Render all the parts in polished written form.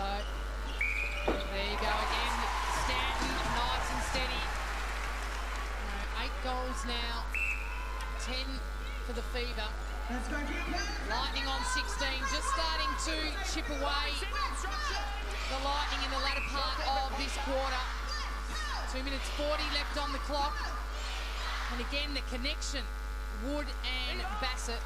there you go again. Stanton, nice and steady. 8 goals now. 10 for the Fever. Lightning on 16, just starting to chip away the Lightning in the latter part of this quarter. 2 minutes 40 left on the clock. And again, the connection, Wood and Bassett.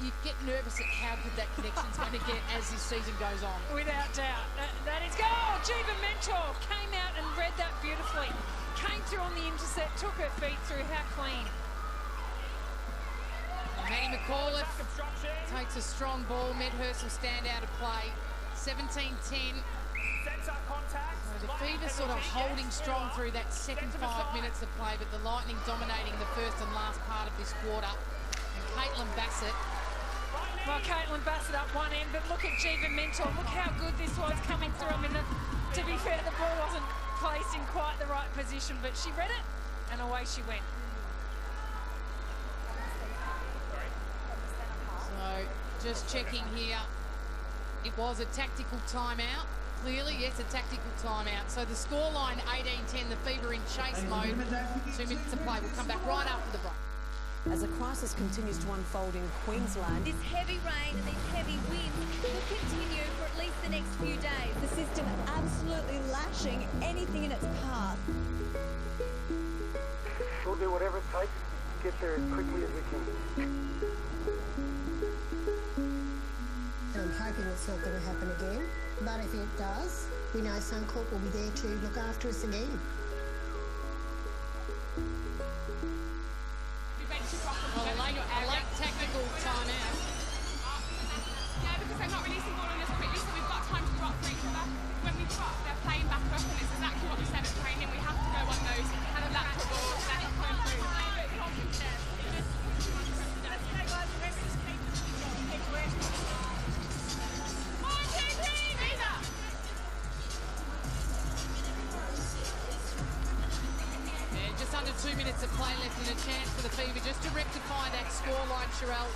You get nervous at how good that connection's going to get as this season goes on. Without doubt. That is goal. Jiva Mentor came out and read that beautifully. Came through on the intercept, took her feet through. How clean. Maddie McAuliffe takes a strong ball. Medhurst will stand out of play. 17-10. The Fever sort of holding strong through that second 5 minutes of play, but the Lightning dominating the first and last part of this quarter. And Caitlin Bassett. Well, Caitlin Bassett up one end, but look at Jiva Mentor. Look how good this was coming through. I mean, to be fair, the ball wasn't placed in quite the right position, but she read it, and away she went. So, just checking here. It was a tactical timeout. Clearly, yes, a tactical timeout. So the scoreline 18-10, the Fever in chase mode. 2 minutes to play. We'll come back right after the break. As a crisis continues to unfold in Queensland, this heavy rain and these heavy winds will continue for at least the next few days. The system absolutely lashing anything in its path. We'll do whatever it takes to get there as quickly as we can. I'm hoping it's not going to happen again, but if it does, we know Suncorp will be there to look after us again. Well, a late tactical timeout. Yeah, because they're not releasing ball on us quickly, so we've got time to drop for each other. When we drop, they're playing back up, and it's exactly what we said at training. We have to go on those kind of lateral balls, let it come through. Just under 2 minutes of play left and a chance for the Fever just to rectify that scoreline, Sherelle.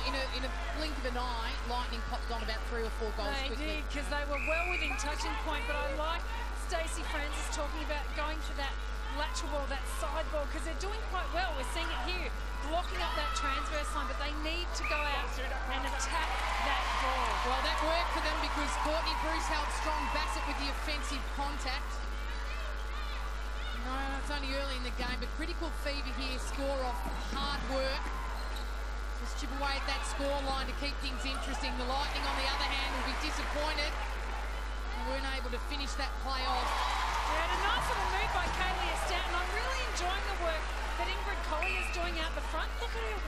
In a blink of an eye, Lightning popped on about 3 or 4 goals They quickly. did, because they were well within touching point, but I like Stacey Francis talking about going for that lateral ball, that side ball, because they're doing quite well. We're seeing it here, blocking up that transverse line, but they need to go out and attack that ball. Well, that worked for them because Courtney Bruce held strong. Bassett with the offensive contact. No, it's only early in the game, but critical Fever here, score off hard work. Just chip away at that score line to keep things interesting. The Lightning, on the other hand, will be disappointed. They weren't able to finish that play off. Yeah, and a nice little move by Kaylee Stanton. I'm really enjoying the work that Ingrid Collier's doing out the front. Look at her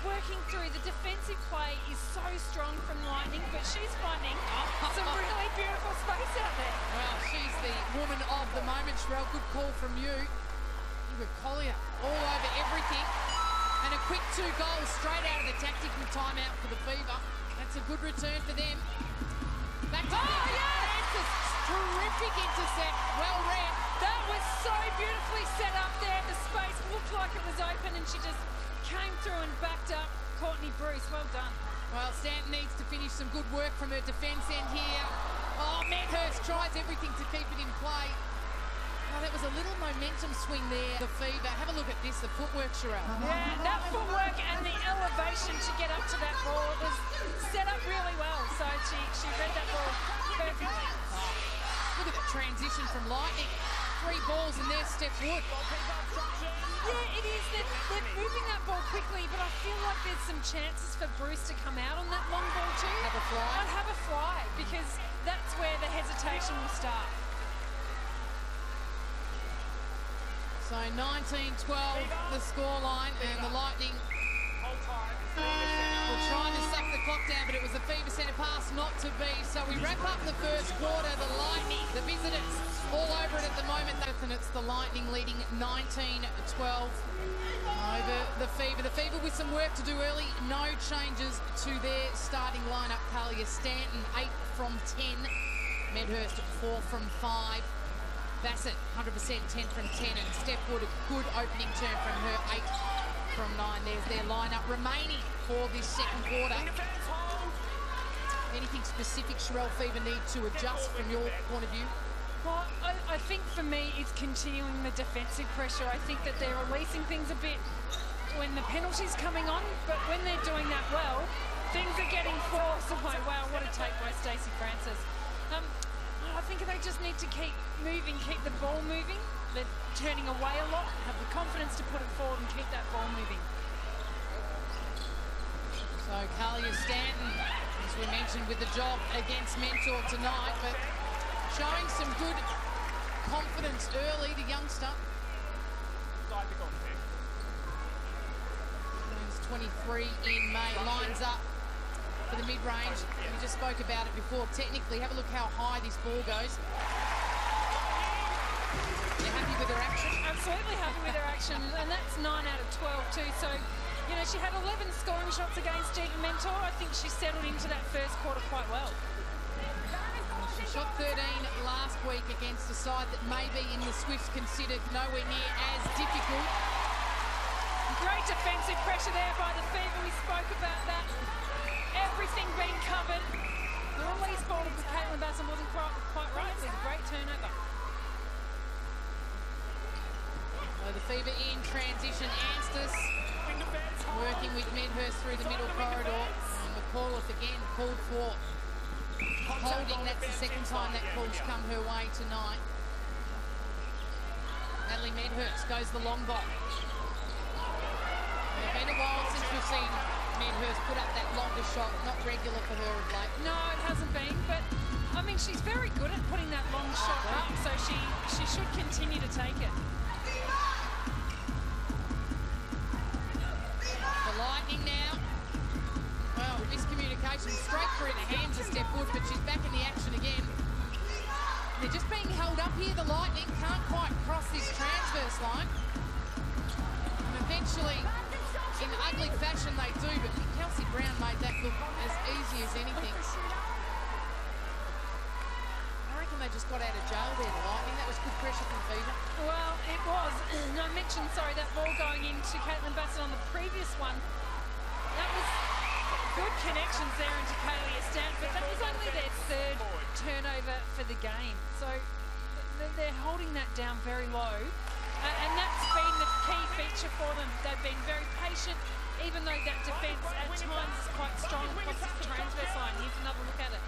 working through. The defensive play is so strong from Lightning, but she's finding some really beautiful space out there. Well, she's the woman of the moment, Sherelle. Good call from you. Ingrid Collier all over everything. And a quick 2 goals straight out of the tactical timeout for the Fever. That's a good return for them. Back to Francis. Terrific intercept. Well read. That was so beautifully set up there. The space looked like it was open, and she just came through and backed up Courtney Bruce. Well done. Well, Stanton needs to finish some good work from her defence end here. Oh, Medhurst tries everything to keep it in play. Oh, that was a little momentum swing there, the Fever. Have a look at this, the footwork, Sherelle. Yeah, that footwork and the elevation to get up to that ball, it was set up really well. So she read that ball perfectly. Oh, look at the transition from Lightning. 3 balls and there's Steph Wood. Yeah, it is. They're moving that ball quickly, but I feel like there's some chances for Bruce to come out on that long ball too. Have a fly? I'd have a fly, because that's where the hesitation will start. So 19-12, the scoreline, and the Lightning were trying to suck the clock down, but it was a Fever centre pass not to be. So we wrap up the first quarter. The Lightning, the visitors, all over it at the moment. And it's the Lightning leading 19-12 over the Fever. The Fever with some work to do early. No changes to their starting lineup. Talia Stanton, 8 from 10. Medhurst, 4 from 5. Bassett, 100%, 10 from 10. And Steph Wood, a good opening turn from her, 8 from 9. There's their lineup remaining for this second quarter. Anything specific Sherelle Fever need to adjust from your point of view? Well, I think for me it's continuing the defensive pressure. I think that they're releasing things a bit when the penalty's coming on, but when they're doing that well, things are getting forced away. Wow, what a take by Stacey Francis. I think they just need to keep moving, keep the ball moving. They're turning away a lot, have the confidence to put it forward and keep that ball moving. So Kalia Stanton, as we mentioned, with the job against Mentor tonight, but showing some good confidence early, the youngster. Turns 23 in May, lines up for the mid-range. We just spoke about it before. Technically, have a look how high this ball goes. You're happy with her action? Absolutely happy with her action, and that's 9 out of 12 too. So, you know, she had 11 scoring shots against Stephen Mentor. I think she settled into that first quarter quite well. She shot 13 last week against a side that maybe in the Swifts considered nowhere near as difficult. Great defensive pressure there by the Fever. We spoke about that. Everything being covered. The release ball of Caitlin Bassett wasn't quite right. It was a great turnover. So the Fever in transition. Anstis working with Medhurst through the middle corridor. And McAuliffe again called for holding. That's the second time that call's come her way tonight. Natalie Medhurst goes the long ball. It's been a while since we've seen Medhurst put up that longer shot. Not regular for her of late. No, it hasn't been, but I mean, she's very good at putting that long shot up, so she should continue to take it. The Lightning now. Well, miscommunication straight through the hands of Steph Wood, but she's back in the action again. They're just being held up here. The Lightning can't quite cross this transverse line. And eventually, in ugly fashion, they do, but Kelsey Brown made that look as easy as anything. I reckon they just got out of jail there, the Lightning. That was good pressure from Fever. Well, it was. I mentioned, sorry, that ball going into Caitlin Bassett on the previous one. That was good connections there into Kalia Stanton, but that was only their third turnover for the game. So they're holding that down very low. And that's been the key feature for them. They've been very patient, even though that defence at times is quite strong across the transverse line. Here's another look at it.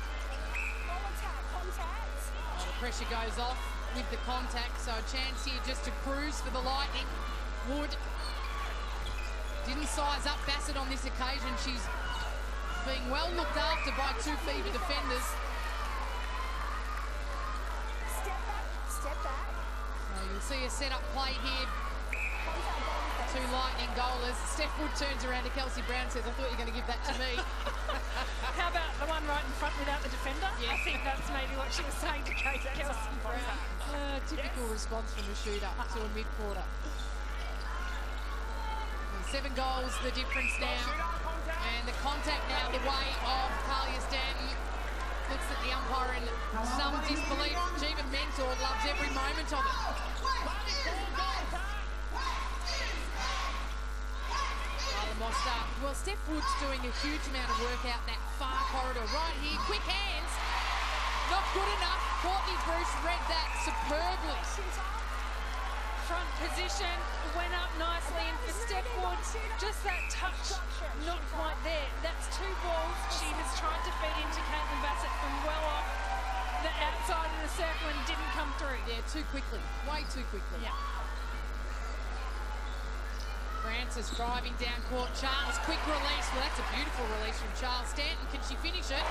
The pressure goes off with the contact, so a chance here just to cruise for the Lightning. Wood didn't size up Bassett on this occasion. She's being well looked after by two Fever defenders. Step back. So you'll see a set-up play here. Two Lightning goalers. Steph Wood turns around to Kelsey Brown, says, I thought you were going to give that to me. How about the one right in front without the defender? Yeah. I think that's maybe what she was saying to Kelsey Brown. Typical response from a shooter to a mid-quarter. 7 goals, the difference now. And the contact now the way of Kalia Stanton. Looks at the umpire in some disbelief. Even Mentor loves every moment of it. Well, Steph Wood's doing a huge amount of work out that far corridor right here. Quick hands. Not good enough. Courtney Bruce read that superbly. Front position went up nicely, and for Steph Wood, just that touch, not quite there. That's 2 balls she has tried to feed into Caitlin Bassett from well off the outside of the circle and didn't come through. Yeah, too quickly. Way too quickly. Yeah. Francis driving down court. Charles, quick release. Well, that's a beautiful release from Charles Stanton. Can she finish it?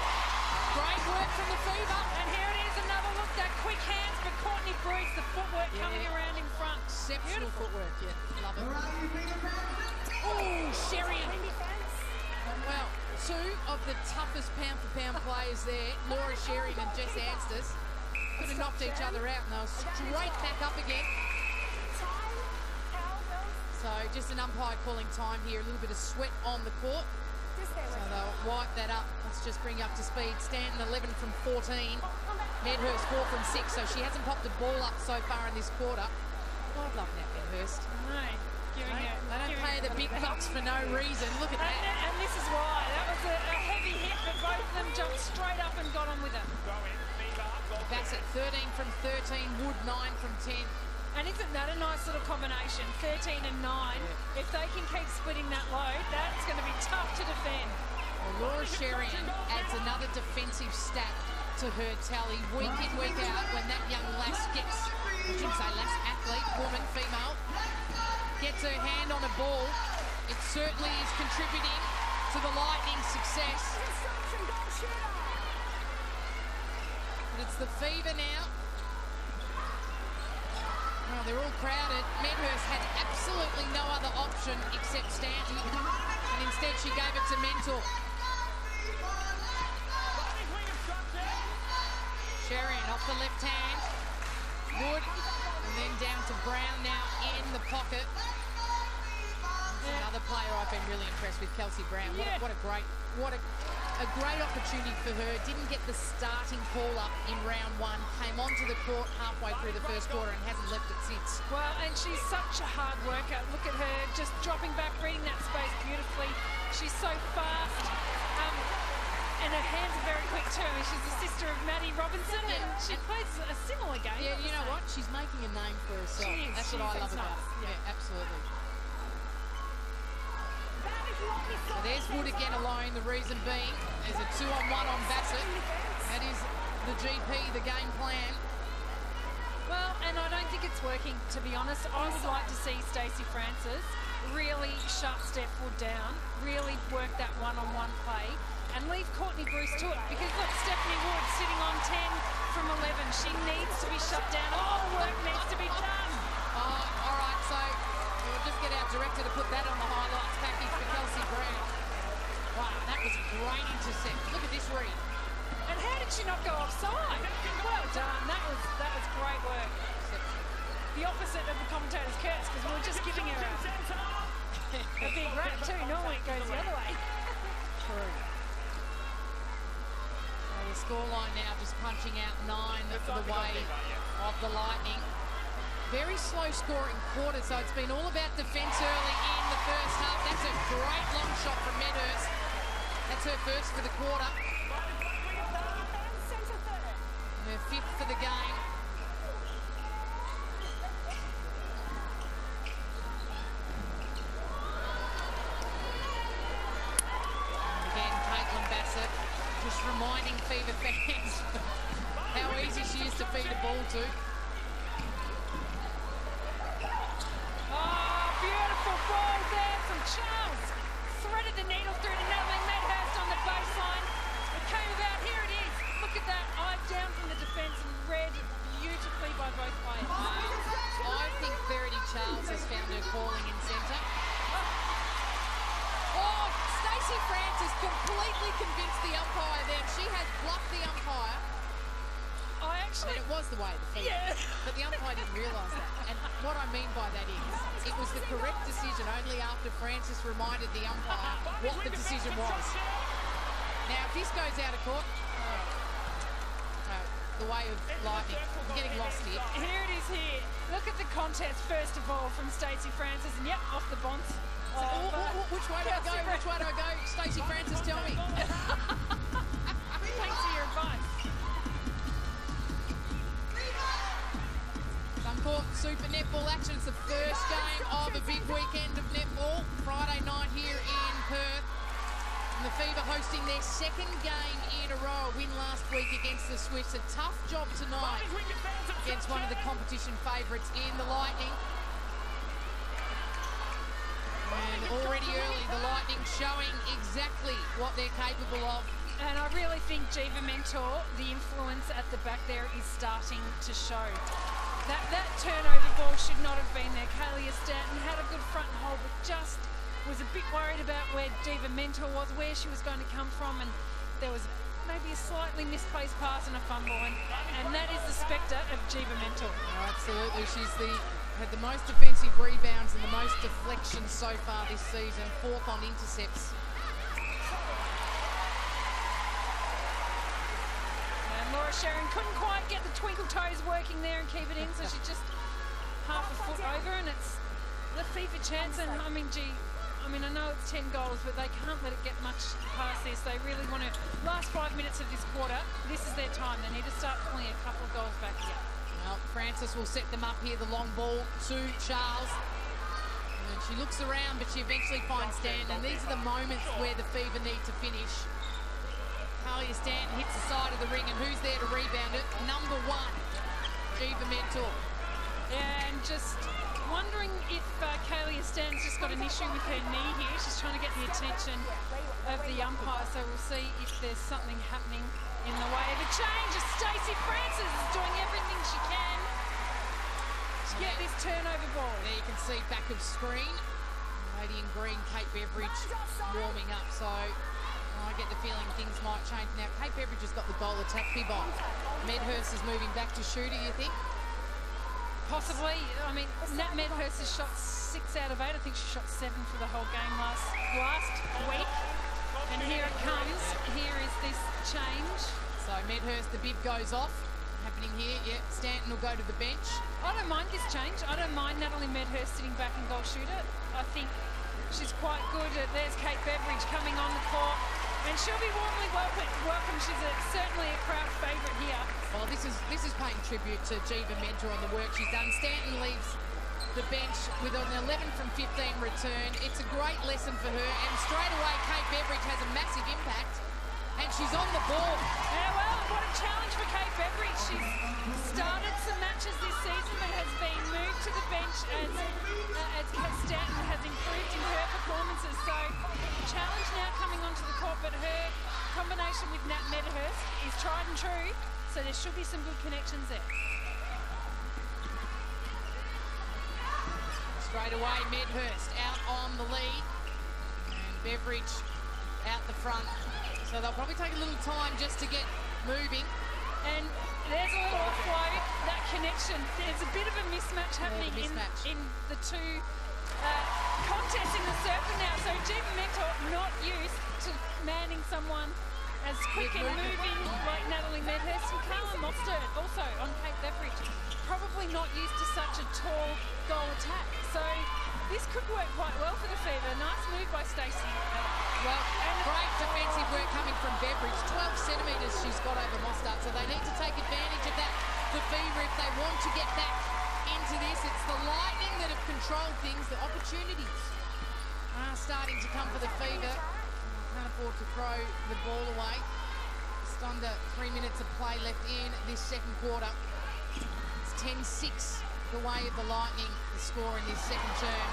Great work from the Fever. And here it is, another look. That quick hands for Courtney Bruce. The footwork coming around in front. Exceptional footwork, yeah. Love it. Oh, Sherian. Well, 2 of the toughest pound-for-pound players there, Laura Sherian and Jess Anstis, could have knocked each other out, and they were straight back up again. So just an umpire calling time here. A little bit of sweat on the court. So they'll wipe that up. Let's just bring you up to speed. Stanton 11 from 14. Medhurst 4 from 6. So she hasn't popped the ball up so far in this quarter. Oh, I'd love that, Medhurst. No. giving it. They don't pay the big bucks for no reason. Look at that. And this is why. That was a heavy hit, but both of them jumped straight up and got on with it. Bassett 13 from 13, Wood 9 from 10. And isn't that a nice little combination? 13 and 9. Yeah. If they can keep splitting that load, that's going to be tough to defend. Well, Laura Sherian adds another defensive stat to her tally. Week in, week out, when that young lass gets, I shouldn't say lass, athlete, woman, female, gets her hand on a ball, it certainly is contributing to the Lightning's success. But it's the Fever now. Well, they're all crowded. Medhurst had absolutely no other option except Stanton, and instead she gave it to Mentor. Sherian off the left hand. Wood, and then down to Brown now in the pocket. Another player I've been really impressed with, Kelsey Brown. What a great opportunity for her. Didn't get the starting call up in round one. Came onto the court halfway through the first quarter and hasn't left it since. Well, and she's such a hard worker. Look at her just dropping back, reading that space beautifully. She's so fast. And her hands are very quick too. I mean, she's the sister of Maddie Robinson, and she plays a similar game. Yeah, you know what? She's making a name for herself. That's what I love about her. Yeah, absolutely. So there's Wood again alone, the reason being there's a 2-on-1 on Bassett. That is the GP, the game plan. Well, and I don't think it's working, to be honest. I would like to see Stacey Francis really shut Steph Wood down, really work that one-on-one play, and leave Courtney Bruce to it. Because look, Stephanie Wood sitting on 10 from 11. She needs to be shut down. All the work needs to be done. All right, so we'll just get our director to put that on the highlights package for Kelsey Brown. Wow, that was a great intercept. Look at this read. And how did she not go offside? Well done. That was great work. The opposite of the commentator's curse, because we were just giving her a big rap too. Normally it goes the other way. True. Well, the scoreline now just punching out 9 for the way of the Lightning. Very slow scoring quarter, so it's been all about defence early in the first half. That's a great long shot from Medhurst. That's her first for the quarter. Her 5th for the game. And again, Caitlin Bassett just reminding Fever fans how easy she is to feed a ball to. Beautiful ball there from Charles. Threaded the needle through to Natalie Medhurst on the baseline. It came about, here it is. Look at that, eye down from the defence and read beautifully by both players. I think Verity Charles has found her calling in centre. Oh, Stacey Francis completely convinced the umpire there. She has bluffed the umpire. It was the way of the feet, but the umpire didn't realise that. And what I mean by that is, it was the correct decision only after Francis reminded the umpire what the decision was. Now, if this goes out of court, the way of Lightning, I'm getting lost here. Here it is here. Look at the contest, first of all, from Stacey Francis, and yep, off the bonds. Which way do I go? Which way do I go? Stacey Francis, tell me. Thanks for your advice. Suncorp Super Netball action. It's the first game of a big weekend of netball. Friday night here in Perth. And the Fever hosting their second game in a row. A win last week against the Swifts. A tough job tonight against one of the competition favourites in the Lightning. And already early, the Lightning showing exactly what they're capable of. And I really think Jiva Mentor, the influence at the back there, is starting to show. That turnover ball should not have been there. Kalia Stanton had a good front hold, but just was a bit worried about where Jiva Mentor was, where she was going to come from, and there was maybe a slightly misplaced pass and a fumble, and that is the spectre of Jiva Mentor. Oh, absolutely. She's had the most defensive rebounds and the most deflections so far this season, 4th on intercepts. Laura Sherian couldn't quite get the twinkle toes working there and keep it in, so she's just half a foot over, and it's the FIFA chance, and I mean, I know it's 10 goals, but they can't let it get much past this. They really want to, last 5 minutes of this quarter, this is their time. They need to start pulling a couple of goals back here. Well, Francis will set them up here, the long ball to Charles. And she looks around, but she eventually finds Stanton. And these are the moments where the Fever need to finish. Kalia Stanton hits the side of the ring, and who's there to rebound it? Number 1, Jiva Mentor. And just wondering if Kalia Stanton's just got an issue with her knee here. She's trying to get the attention of the umpire, so we'll see if there's something happening in the way of a change. Stacey Francis is doing everything she can to get this turnover ball. There you can see back of screen, lady in green, Kate Beveridge, warming up, so I get the feeling things might change now. Kate Beveridge has got the goal attack bib on. Medhurst is moving back to shooter, you think? Possibly. I mean, Nat Medhurst has shot 6 out of 8. I think she shot 7 for the whole game last week. And here it comes. Here is this change. So Medhurst, the bib goes off. Happening here. Yeah, Stanton will go to the bench. I don't mind this change. I don't mind Natalie Medhurst sitting back in goal shooter. I think she's quite good. There's Kate Beveridge coming on the court. And she'll be warmly welcome. She's certainly a crowd favourite here. Well, this is paying tribute to Jiva Mentor on the work she's done. Stanton leaves the bench with an 11 from 15 return. It's a great lesson for her. And straight away, Kate Beveridge has a massive impact. And she's on the ball. Yeah, well, what a challenge for Kate Beveridge. She's started some matches this season but has been moved to the bench as Stanton has improved in her performances. So, challenge now coming onto the court, but her combination with Nat Medhurst is tried and true, so there should be some good connections there. Straight away, Medhurst out on the lead. And Beveridge out the front. So they'll probably take a little time just to get moving. And there's a little offload, that connection. There's a bit of a mismatch happening in the two contests in the circle now. So Jiva Mentor not used to manning someone as quick and moving like Natalie Medhurst. And Carla Mostert also on Kate Beveridge. Probably not used to such a tall goal attack. So this could work quite well for the Fever. Nice move by Stacey. Well, great defensive work coming from Beveridge. 12 centimetres she's got over Mostert, so they need to take advantage of that. The Fever, if they want to get back into this, it's the Lightning that have controlled things. The opportunities are starting to come for the Fever. Can't afford to throw the ball away. Just under 3 minutes of play left in this second quarter. It's 10-6 the way of the Lightning, the score in this second term.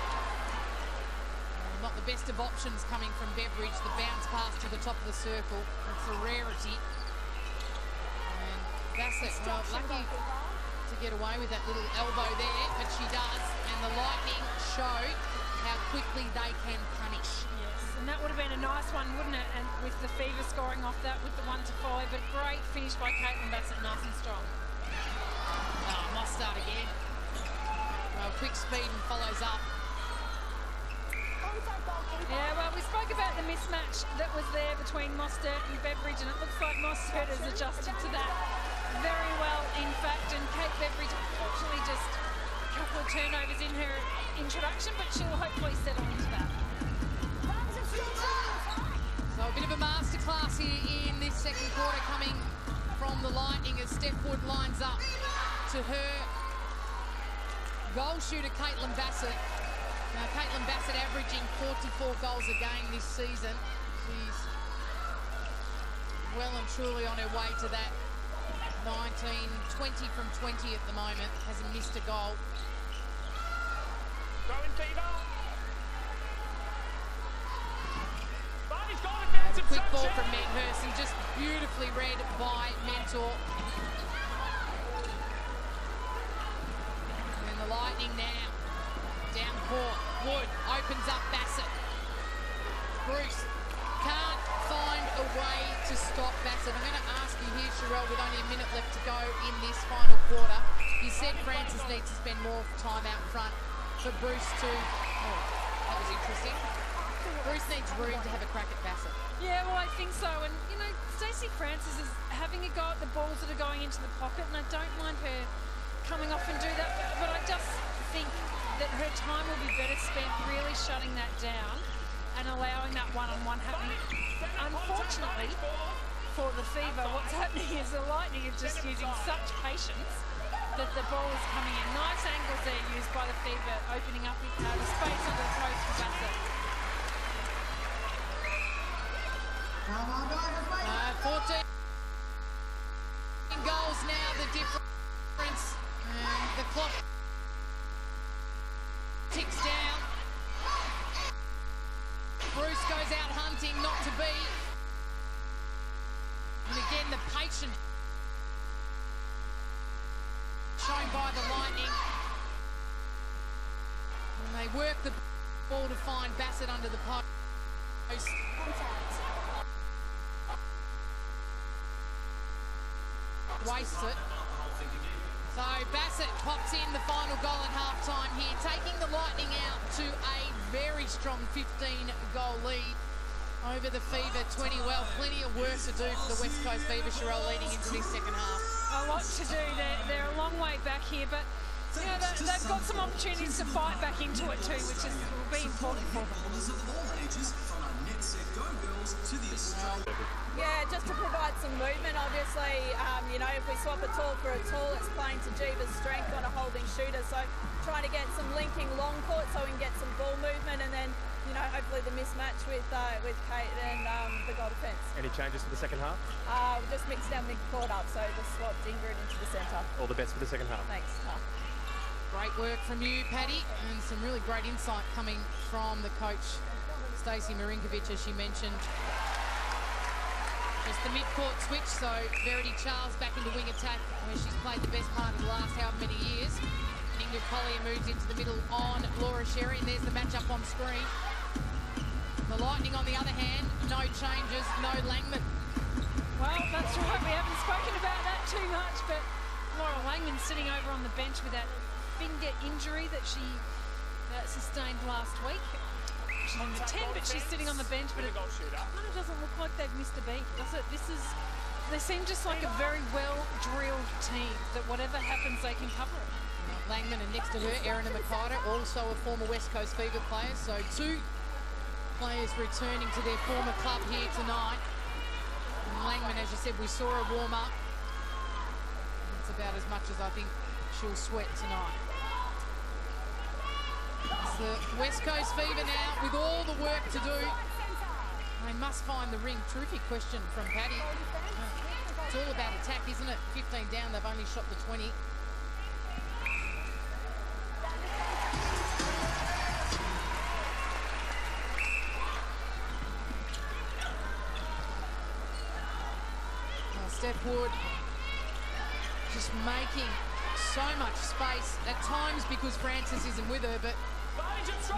Not the best of options coming from Beveridge. The bounce pass to the top of the circle. It's a rarity. And Bassett, well, lucky to get away with that little elbow there, but she does. And the Lightning showed how quickly they can punish. Yes, and that would have been a nice one, wouldn't it? And with the Fever scoring off that with the 1 to 5, but great finish by Caitlin Bassett, nice and strong. Oh, Mostert again. Well, quick speed and follows up. Yeah, well, we spoke about the mismatch that was there between Mostert and Beveridge, and it looks like Mostert has adjusted to that very well, in fact, and Kate Beveridge, unfortunately, just a couple of turnovers in her introduction, but she'll hopefully settle into that. So a bit of a masterclass here in this second quarter coming from the Lightning as Steph Wood lines up to her goal shooter, Caitlin Bassett. Now, Caitlin Bassett averaging 44 goals a game this season. She's well and truly on her way to that 20 from 20 at the moment. Hasn't missed a goal. Going Fever. A quick ball from Medhurst and just beautifully read by Mentor. And the Lightning now. Down court, Wood opens up Bassett. Bruce can't find a way to stop Bassett. I'm going to ask you here, Sherelle, with only a minute left to go in this final quarter. You said Francis needs to spend more time out front for Bruce to... Oh, that was interesting. Bruce needs room to have a crack at Bassett. Yeah, well, I think so. And, you know, Stacey Francis is having a go at the balls that are going into the pocket, and I don't mind her coming off and do that, but I just think that her time will be better spent really shutting that down and allowing that one-on-one happening. Unfortunately for the Fever, what's happening is the Lightning are just using such patience that the ball is coming in. Nice angles there used by the Fever, opening up the space under the post for Bassett. 14 goals now, the difference. And the clock ticks down. Bruce goes out hunting, not to be. And again, the patience shown by the Lightning. And they work the ball to find Bassett under the post. Wastes it. So Bassett pops in the final goal at half-time here, taking the Lightning out to a very strong 15-goal lead over the Fever 20. Well, plenty of work to do for the West Coast Fever, Sherelle, leading into this second half. A lot to do. They're a long way back here, but you know, they've got some opportunities to fight back into it too, which will be important for them. Yeah, just to provide some movement, obviously, you know, if we swap a tall for a tall, it's playing to Jeeva's strength on a holding shooter, so trying to get some linking long court so we can get some ball movement, and then, you know, hopefully the mismatch with Kate and the goal defence. Any changes for the second half? We just mixed our mid-court up, so just swapped Ingrid into the centre. All the best for the second half. Thanks. Great work from you, Paddy, and some really great insight coming from the coach, Stacey Marinkovic, as she mentioned. Just the mid-court switch, so Verity Charles back into wing attack, where she's played the best part of the last however many years. And Ingrid Collier moves into the middle on Laura Sherry, and there's the match-up on screen. The Lightning, on the other hand, no changes, no Langman. Well, that's right, we haven't spoken about that too much, but Laura Langman sitting over on the bench with that finger injury that she sustained last week. She's on the 10, but she's sitting on the bench, but it kind of doesn't look like they've missed a beat, does it? They seem just like a very well-drilled team, that whatever happens, they can cover it. Langman, and next to her, Erin Mikada, also a former West Coast Fever player, so two players returning to their former club here tonight. And Langman, as you said, we saw her warm up. That's about as much as I think she'll sweat tonight. It's the West Coast Fever now, with all the work to do. They must find the ring. Terrific question from Paddy. It's all about attack, isn't it? 15 down, they've only shot the 20. Steph Wood just making so much space at times because Francis isn't with her, but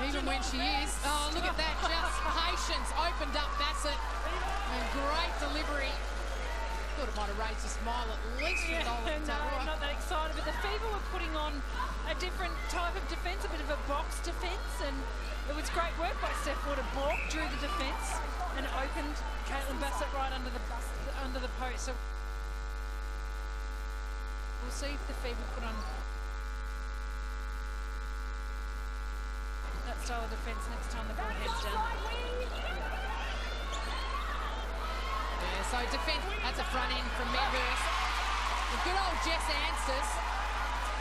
even when she is, oh, look at that, just patience, opened up Bassett, and great delivery. Thought it might have raised a smile at least. Yeah, no, not that excited, but the Fever were putting on a different type of defence, a bit of a box defence, and it was great work by Steph Wood. A block drew the defence and opened Caitlin Bassett right under the post. So we'll see if the Fever put on that style of defence next time the ball heads down. Yeah, so defence, that's a front end from Medhurst. The good old Jess Anstis.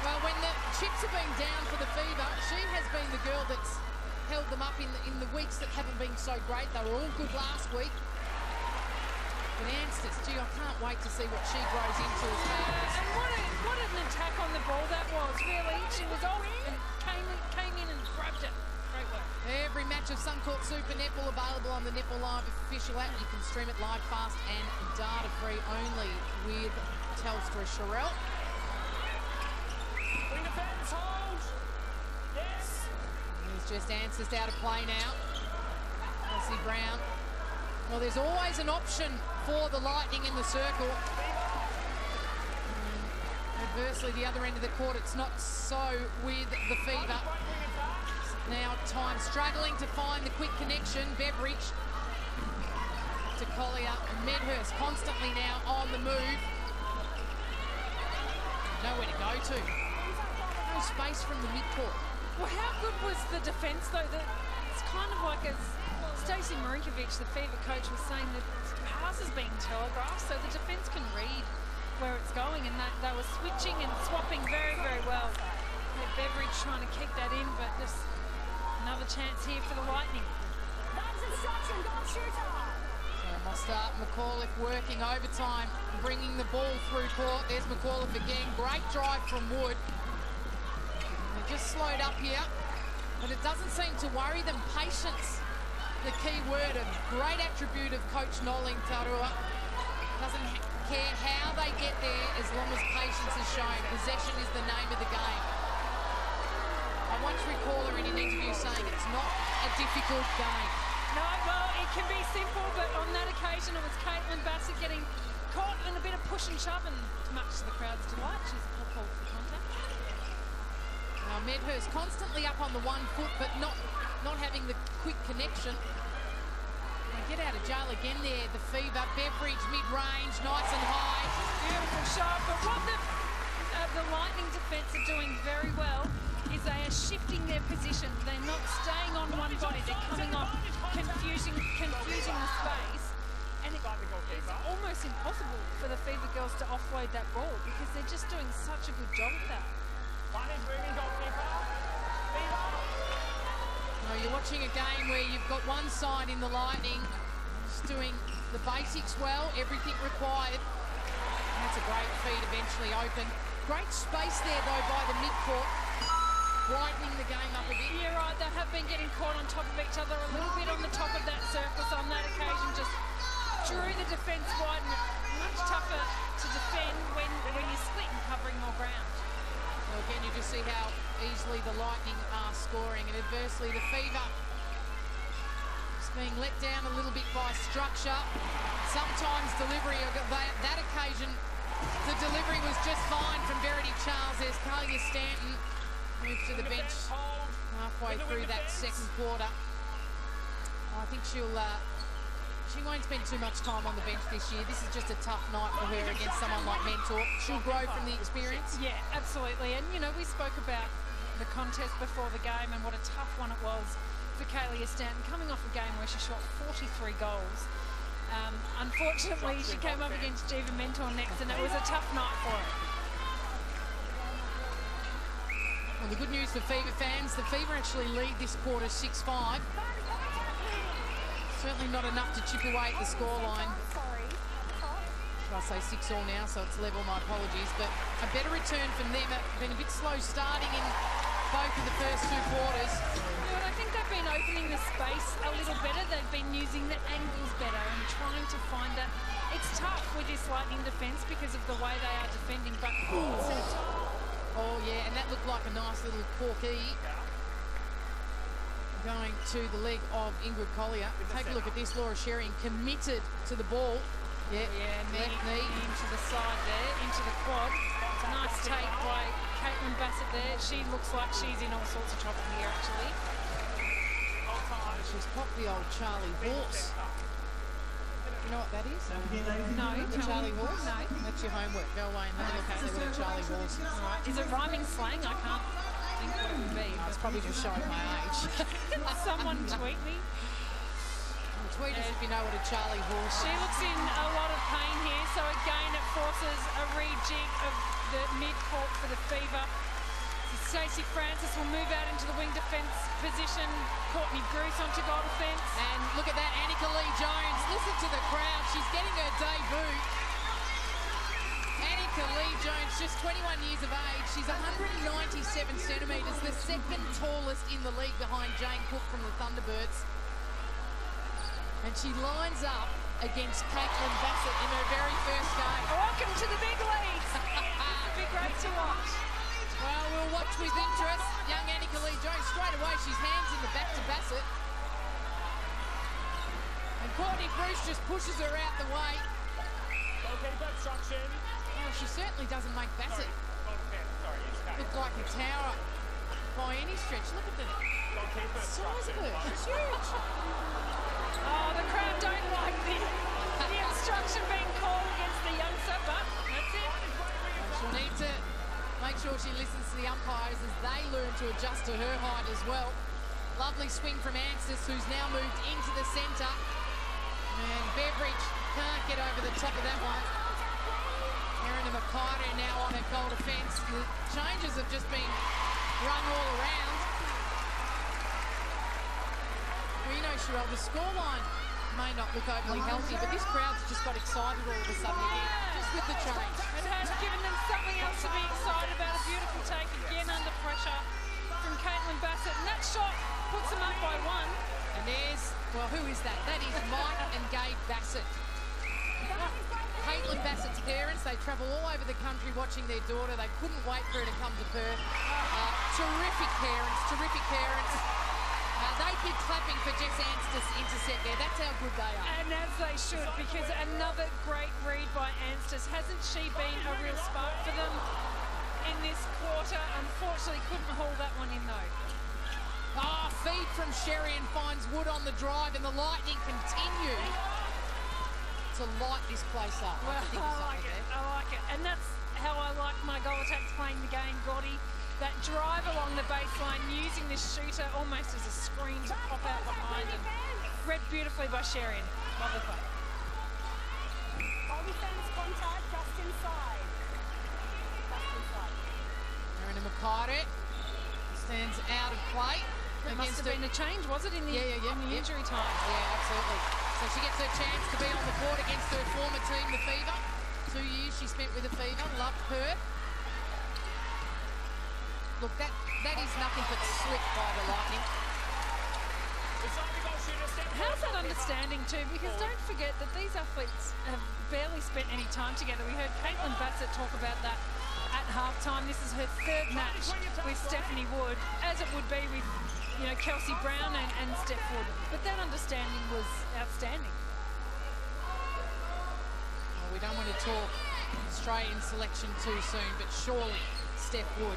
Well, when the chips have been down for the Fever, she has been the girl that's held them up in the weeks that haven't been so great. They were all good last week. But Anstis, gee, I can't wait to see what she grows into as Medhurst. And what an attack on the ball that was, really. She was off and came in and grabbed it. Great work. Every match of Suncorp Super Netball available on the Netball Live official app. You can stream it live, fast and data-free only with Telstra. Sherelle. Wing defence, hold. Yes. There's just Anstis out of play now. Elsie Brown. Well, there's always an option for the Lightning in the circle. Adversely, the other end of the court, it's not so with the Fever. Now time struggling to find the quick connection. Beveridge to Collier. Medhurst constantly now on the move. Nowhere to go to. No space from the mid-court. Well, how good was the defence, though? It's kind of like as Stacey Marinkovic, the Fever coach, was saying that pass is being telegraphed, so the defence can read where it's going, and they were switching and swapping very, very well. Beveridge trying to kick that in, but just another chance here for the Lightning. Mosta, McAuliffe working overtime, bringing the ball through court. There's McAuliffe again. Great drive from Wood. They're just slowed up here, but it doesn't seem to worry them. Patience, the key word, a great attribute of Coach Noling Tarua. Doesn't care how they get there as long as patience is shown. Possession is the name of the game. I once recall her in an interview saying it's not a difficult game. No, well, it can be simple, but on that occasion it was Caitlin Bassett getting caught in a bit of push and shove, and much to the crowd's delight, she's called for contact. Now Medhurst constantly up on the 1 foot, but not having the quick connection. They get out of jail again there, the Fever. Beveridge mid-range, nice and high. Beautiful shot, but what the Lightning defence are doing very well is they are shifting their position. They're not staying on one body. They're coming off, confusing the space. And it's almost impossible for the Fever girls to offload that ball because they're just doing such a good job of that. Well, you're watching a game where you've got one side in the Lightning just doing the basics well, everything required. And that's a great feed, eventually open. Great space there, though, by the midcourt. Brightening the game up a bit. Yeah, right. They have been getting caught on top of each other a little bit on the top of that surface. On that occasion, just drew the defence wide, and much tougher to defend when you're split and covering more ground. Well, again, you just see how easily the Lightning are scoring, and adversely the Fever just being let down a little bit by structure. Sometimes delivery. That occasion, the delivery was just fine from Verity Charles. There's Kalia Stanton. Moves to the bench halfway through that second quarter. I think she won't spend too much time on the bench this year. This is just a tough night for her against someone like Mentor. She'll grow from the experience. Yeah, absolutely. And, you know, we spoke about the contest before the game and what a tough one it was for Kalia Stanton, coming off a game where she shot 43 goals. Unfortunately, she came up against Jiva Mentor next, and it was a tough night for her. Well, the good news for Fever fans, the Fever actually lead this quarter 6-5. Certainly not enough to chip away at the scoreline. Should I say 6-all now, so it's level, my apologies. But a better return from them. Been a bit slow starting in both of the first 2 quarters. Yeah, but I think they've been opening the space a little better. They've been using the angles better and trying to find that. It's tough with this Lightning defence because of the way they are defending, but oh, yeah, and that looked like a nice little corky going to the leg of Ingrid Collier. Take a look at this. Laura Sherian committed to the ball. Yeah, left knee into the side there, into the quad. Nice take by Caitlin Bassett there. She looks like she's in all sorts of trouble here, actually. She's popped the old Charlie horse. You know what that is? No. Charlie horse? No. That's your homework. Go away and have a look and see what a Charlie horse is. Right. Is it rhyming slang? I can't think what it would be. No, it's probably just showing my age. Someone tweet me. Tweet us if you know what a Charlie horse is. She looks in a lot of pain here, so again it forces a rejig of the mid-court for the Fever. Stacey Francis will move out into the wing defence position. Courtney Bruce onto goal defence. And look at that, Annika Lee-Jones. Listen to the crowd. She's getting her debut. Annika Lee-Jones, just 21 years of age. She's 197 centimetres, the second tallest in the league behind Jane Cook from the Thunderbirds. And she lines up against Caitlin Bassett in her very first game. Welcome to the big leagues. It'll be great to watch. Well, we'll watch with interest. Young Annika Lee-Jones, straight away, she's hands in the back to Bassett. And Courtney Bruce just pushes her out the way. Goalkeeper obstruction. Oh, she certainly doesn't make Bassett look like a tower by any stretch. Look at the size of her. She's huge. Oh, the crowd don't like the obstruction being called against the youngster, but that's it. She'll need to make sure she listens to the umpires as they learn to to adjust to her height as well. Lovely swing from Anstis, who's now moved into the centre. And Beveridge can't get over the top of that one. Erin Makata now on her goal defence. The changes have just been run all around. We know, Sherelle, the scoreline may not look overly healthy, but this crowd's just got excited all of a sudden again, just with the change. It has given them something else to be excited about. A beautiful take again under pressure from Caitlin Bassett, and that shot puts them up by 1. And there's, well, who is that? That is Mike and Gabe Bassett. Caitlin Bassett's parents, they travel all over the country watching their daughter. They couldn't wait for her to come to Perth. Terrific parents. They keep clapping for Jess Anstis' intercept there. That's how good they are. And as they should, because another great read by Anstis. Hasn't she been a real spark for them in this quarter? Unfortunately, couldn't haul that one in though. Feed from Sherry and finds Wood on the drive, and the Lightning continue to light this place up. Well, I like it. And that's how I like my goal attacks playing the game, Gotti. That drive along the baseline, using this shooter almost as a screen to pop out behind, and read beautifully by Sherry. Lovely play. All defense contact just inside. Erin Makata stands out of play. It must have been a change, was it, in the, in the injury time? Yeah, absolutely. So she gets her chance to be on the court against her former team, the Fever. 2 years she spent with the Fever, loved Perth. Look, that is nothing but slip by the Lightning. How's that understanding too? Because don't forget that these athletes have barely spent any time together. We heard Caitlin Bassett talk about that at halftime. This is her 3rd match with Stephanie Wood, as it would be with, you know, Kelsey Brown and Steph Wood. But that understanding was outstanding. Well, we don't want to talk Australian selection too soon, but surely Steph Wood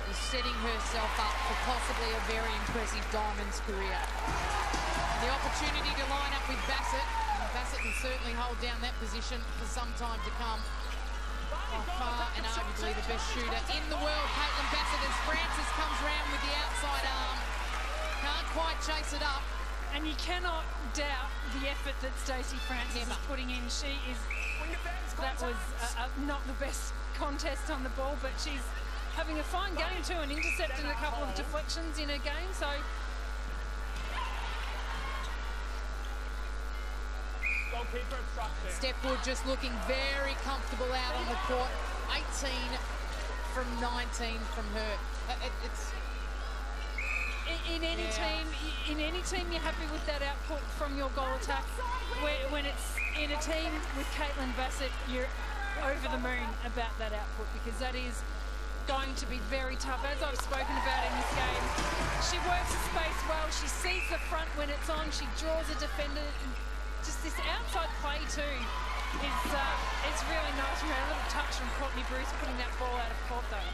is setting herself up for possibly a very impressive Diamonds career. The opportunity to line up with Bassett, and Bassett can certainly hold down that position for some time to come. By far and arguably the best shooter in the world, Caitlin Bassett, as Francis comes round with the outside arm. Can't quite chase it up. And you cannot doubt the effort that Stacey Francis is putting in. She is, that was not the best contest on the ball, but she's having a fine game too, and intercepted a couple of deflections in her game. So goalkeeper obstruction. Steph Wood just looking very comfortable out on the court. 18 from 19 from her. It's in any team, you're happy with that output from your goal attack. When it's in a team with Caitlin Bassett, you're over the moon about that output, because that is going to be very tough, as I've spoken about in this game. She works the space well. She sees the front when it's on. She draws a defender. And just this outside play too is really nice. We had a little touch from Courtney Bruce putting that ball out of court though.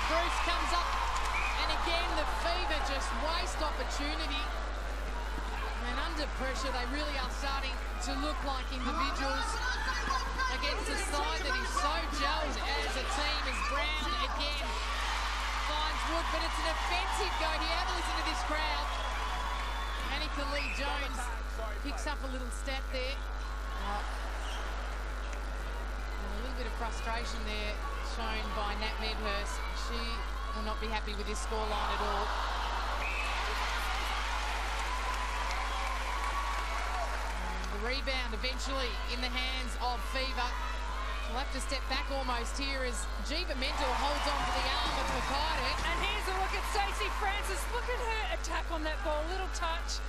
Bruce comes up, and again the Fever just waste opportunity. And under pressure, they really are starting to look like individuals against a side that is so gelled as a team. As Brown again finds Wood, but it's an offensive go here. Have a listen to this crowd. Annika Lee-Jones picks up a little stat there. And a little bit of frustration there shown by Nat Medhurst. She will not be happy with this scoreline at all. Rebound eventually in the hands of Fever. We'll have to step back almost here as Jiva Mental holds on to the arm of Makata. And here's a look at Stacey Francis. Look at her attack on that ball. Little touch.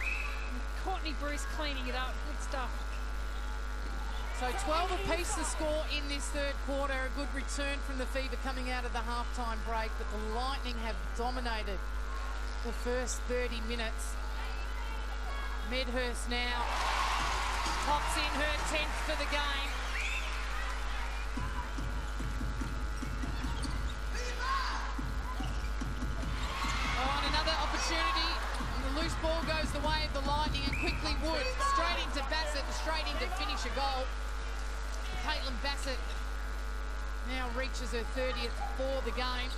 Courtney Bruce cleaning it up. Good stuff. So 12 apiece the score in this 3rd quarter. A good return from the Fever coming out of the halftime break, but the Lightning have dominated the first 30 minutes. Medhurst now pops in her 10th for the game. Oh, and another opportunity. And the loose ball goes the way of the Lightning, and quickly Wood straight into Bassett and straight in to finish a goal. Caitlin Bassett now reaches her 30th for the game.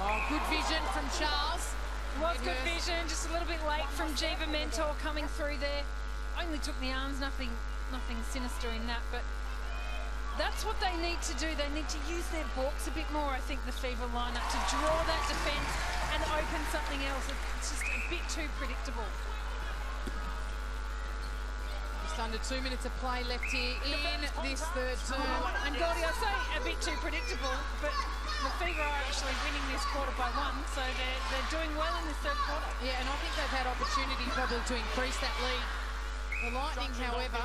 Oh, good vision from Charles. It was good vision, just a little bit late from Jiva Mentor coming through there. Only took the arms, nothing sinister in that, but that's what they need to do. They need to use their balks a bit more, I think, the Fever lineup, to draw that defence and open something else. It's just a bit too predictable. Just under 2 minutes of play left here in this third term. And Gordy, I say a bit too predictable, but the Fever are actually winning this quarter by 1, so they're doing well in this third quarter. Yeah, and I think they've had opportunity probably to increase that lead. The Lightning, however,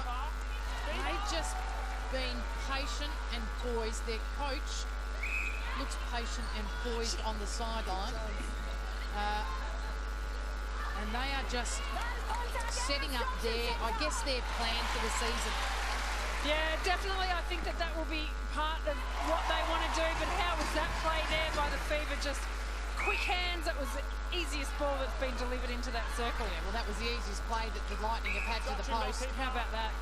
they've just been patient and poised. Their coach looks patient and poised on the sideline. And they are just setting up I guess, their plan for the season. Yeah, definitely. I think that will be part of what they want to do. But how was that play there by the Fever? Just quick hands. That was the easiest ball that's been delivered into that circle. Yeah, well, that was the easiest play that the Lightning have had to the post. How about that?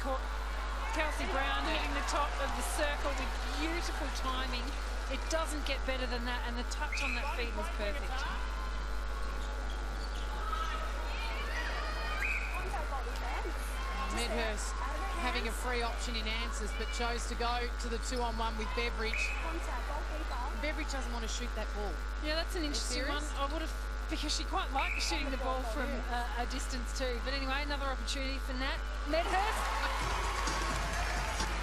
Kelsey Brown hitting the top of the circle with beautiful timing. It doesn't get better than that, and the touch on that feed was perfect. Medhurst having a free option in answers, but chose to go to the 2-on-1 with Beveridge. Beveridge doesn't want to shoot that ball. Yeah, that's an interesting one. I would have, because she quite liked shooting the ball from a distance too. But anyway, another opportunity for Nat. Medhurst.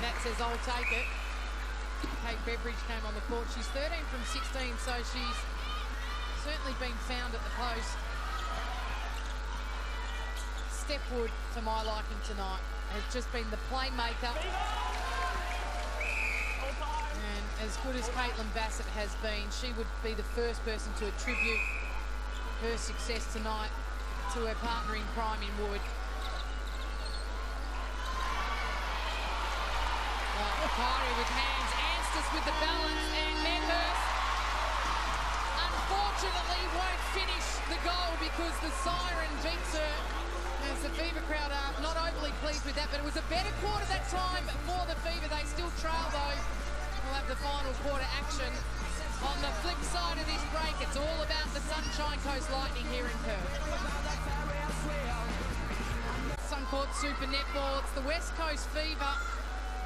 Nat says, I'll take it. Kate Beveridge came on the court. She's 13 from 16, so she's certainly been found at the post. Stepwood, to my liking tonight, has just been the playmaker. And as good as Caitlin Bassett has been, she would be the first person to attribute her success tonight to her partner in crime in Wood. Kari with hands, Anstis with the balance, and Medhurst unfortunately won't finish the goal because the siren beats her. As the Fever crowd are not overly pleased with that, but it was a better quarter that time for the Fever. They still trail though. We'll have the final quarter action. On the flip side of this break, it's all about the Sunshine Coast Lightning here in Perth. Suncorp Super Netball, it's the West Coast Fever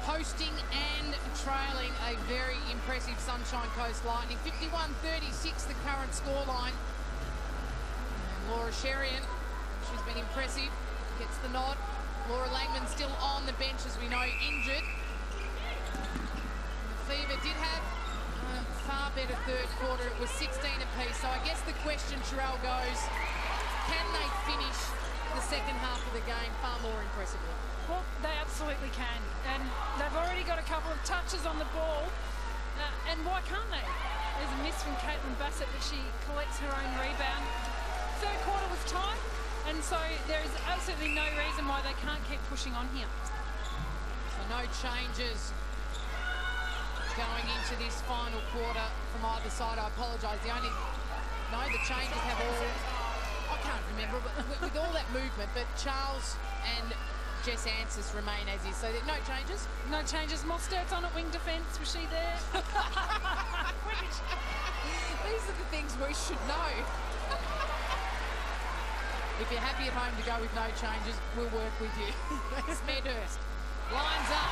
hosting and trailing a very impressive Sunshine Coast Lightning. 51-36 the current scoreline. And Laura Sherian, she's been impressive, gets the nod. Laura Langman still on the bench, as we know, injured. The Fever did have a far better third quarter. It was 16 apiece. So I guess the question, Sherelle, goes, can they finish the second half of the game far more impressively? Well, they absolutely can. And they've already got a couple of touches on the ball. And why can't they? There's a miss from Caitlin Bassett, but she collects her own rebound. Third quarter was tight. And so there is absolutely no reason why they can't keep pushing on here. So no changes going into this final quarter from either side. I apologise. The changes have all, I can't remember, but with all that movement, but Charles and Jess Anstis remain as is. So no changes? No changes. Mostert's on at wing defence. Was she there? These are the things we should know. If you're happy at home to go with no changes, we'll work with you. That's Medhurst. Lines up.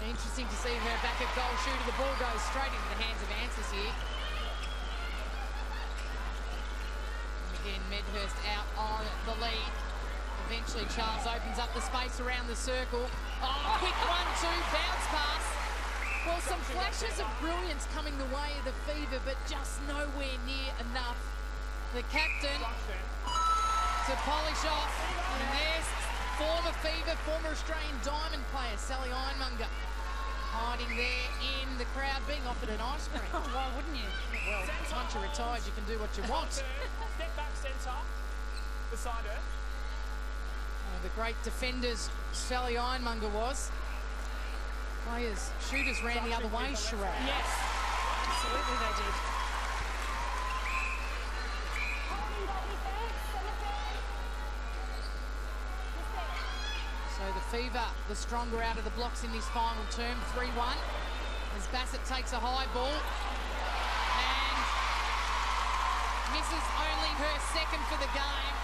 Interesting to see her back at goal shooter. The ball goes straight into the hands of Anstis here. And again, Medhurst out on the lead. Eventually, Charles opens up the space around the circle. Oh, quick 1-2 bounce pass. Well, some flashes of brilliance coming the way of the Fever, but just nowhere near enough. The captain to polish off. And there's former Fever, former Australian Diamond player, Sally Ironmonger, hiding there in the crowd, being offered an ice cream. Oh, why wouldn't you? Well, once you're retired, you can do what you want. Step back centre, beside her. The great defenders Sally Ironmonger was. Players, shooters ran the other way, Sherelle. Yes, absolutely they did. Fever, the stronger out of the blocks in this final term, 3-1. As Bassett takes a high ball and misses only her second for the game.